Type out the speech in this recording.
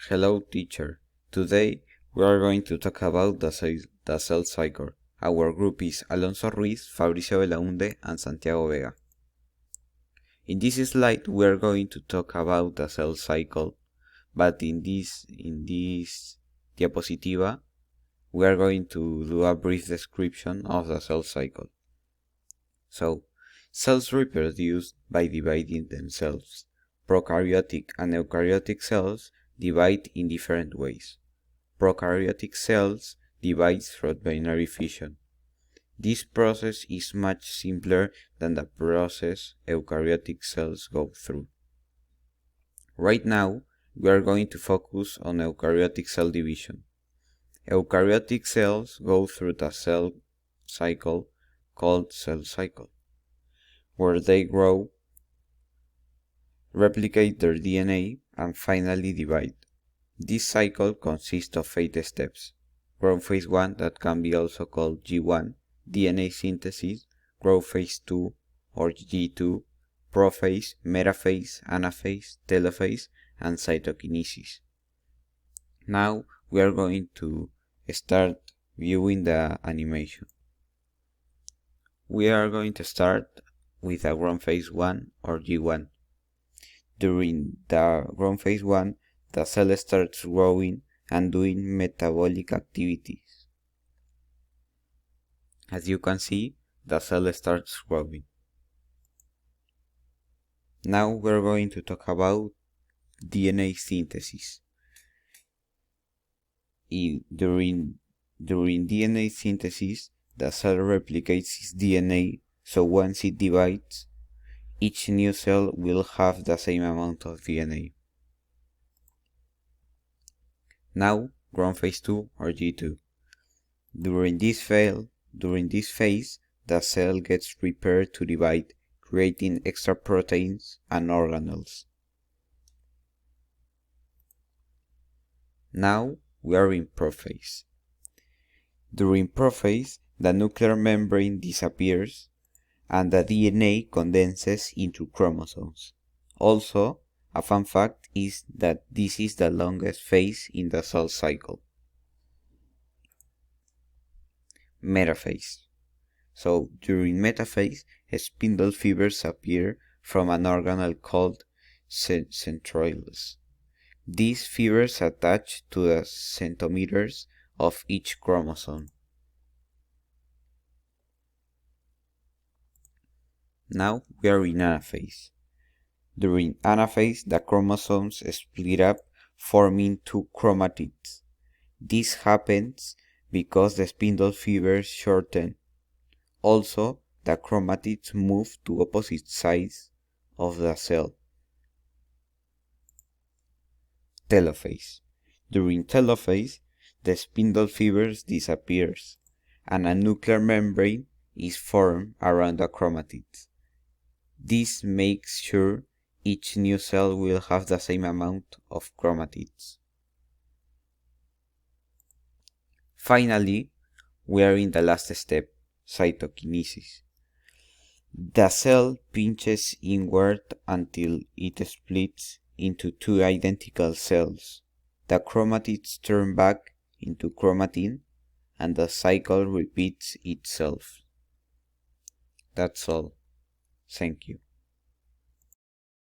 Hello teacher. Today we are going to talk about the cell cycle. Our group is Alonso Ruiz, Fabricio Belaunde and Santiago Vega. In this slide we are going to talk about the cell cycle, but in this diapositiva we are going to do a brief description of the cell cycle. So, cells reproduce by dividing themselves. Prokaryotic and eukaryotic cells divide in different ways. Prokaryotic cells divide through binary fission. This process is much simpler than the process eukaryotic cells go through. Right now, we are going to focus on eukaryotic cell division. Eukaryotic cells go through the cell cycle called cell cycle, where they grow, replicate their DNA, and finally divide. This cycle consists of 8 steps. Growth phase 1, that can be also called G1, DNA synthesis, growth phase 2 or G2, prophase, metaphase, anaphase, telophase, and cytokinesis. Now we are going to start viewing the animation. We are going to start with the growth phase 1 or G1. During the growth phase 1, the cell starts growing and doing metabolic activities. As you can see, the cell starts growing. Now we're going to talk about DNA synthesis. During DNA synthesis, the cell replicates its DNA, so once it divides, each new cell will have the same amount of DNA. Now, growth phase 2 or G2. During this phase, the cell gets prepared to divide, creating extra proteins and organelles. Now, we are in prophase. During prophase, the nuclear membrane disappears and the DNA condenses into chromosomes. Also, a fun fact is that this is the longest phase in the cell cycle. Metaphase. So, during metaphase, spindle fibers appear from an organelle called centrioles. These fibers attach to the centromeres of each chromosome. Now we are in anaphase. During anaphase, the chromosomes split up, forming 2 chromatids. This happens because the spindle fibers shorten. Also, the chromatids move to opposite sides of the cell. Telophase. During telophase, the spindle fibers disappears and a nuclear membrane is formed around the chromatids. This makes sure each new cell will have the same amount of chromatids. Finally, we are in the last step, cytokinesis. The cell pinches inward until it splits into 2 identical cells. The chromatids turn back into chromatin and the cycle repeats itself. That's all. Thank you.